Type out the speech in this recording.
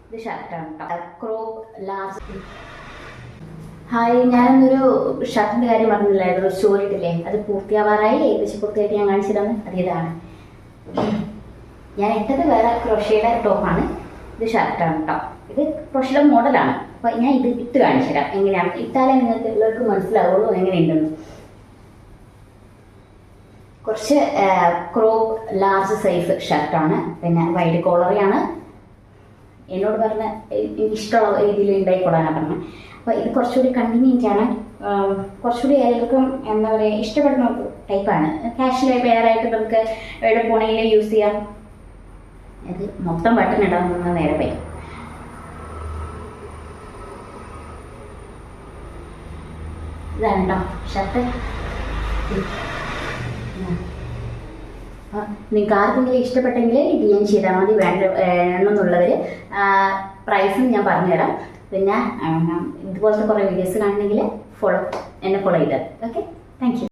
ഇത് ഷർട്ടാണ് കേട്ടോ, crop large. Hi, ഞാനൊരു ഷർട്ടിൻ്റെ കാര്യം പറഞ്ഞില്ലായിരുന്നു, സ്റ്റോറി ഇട്ടില്ലേ, അത് പൂർത്തിയാവാറായി. ഏകദേശം പൂർത്തിയായിട്ട് ഞാൻ കാണിച്ചിരുന്നു. ഇതാണ് ഞാൻ ഇട്ടത്. വേറെ ക്രോഷയുടെ ടോപ്പാണ്. ഇത് ഷർട്ടാണ് കേട്ടോ. ഇത് ക്രോഷയുടെ മോഡലാണ്. അപ്പോൾ ഞാൻ ഇത് ഇട്ട് കാണിച്ചു തരാം എങ്ങനെയാണ്. ഇട്ടാലേ നിങ്ങൾക്ക് എല്ലാവർക്കും മനസ്സിലാവുള്ളൂ എങ്ങനെയുണ്ടെന്ന്. കുറച്ച് ക്രോപ്പ് ലാർജ് സൈസ് ഷർട്ടാണ്. പിന്നെ വൈഡ് കോളറിയാണ്. എന്നോട് പറഞ്ഞ ഇഷ്ടമുള്ള രീതിയിൽ ഉണ്ടായിക്കൊള്ളാനാണ് പറഞ്ഞത്. അപ്പോൾ ഇത് കുറച്ചുകൂടി കൺവീനിയൻ്റ് ആണ്. കുറച്ചുകൂടി എല്ലാവർക്കും എന്താ പറയുക, ഇഷ്ടപ്പെടുന്ന ടൈപ്പാണ്. കാഷ്വലായി വേറായിട്ട് നമുക്ക് എവിടെ പോണെങ്കിലും യൂസ് ചെയ്യാം. ഇത് മൊത്തം ബട്ടൺ ഇടാൻ നേരെ പോയി. ഇതാണ് കേട്ടോ ഷർട്ട്. നിങ്ങൾക്ക് ആർക്കെങ്കിലും ഇഷ്ടപ്പെട്ടെങ്കിൽ DM ചെയ്താൽ മതി. വേണമെന്നുള്ളവർ പ്രൈസും ഞാൻ പറഞ്ഞുതരാം. പിന്നെ ഇതുപോലത്തെ കുറേ വീഡിയോസ് കാണണമെങ്കിൽ എന്നെ ഫോളോ ചെയ്താൽ. Okay, thank you.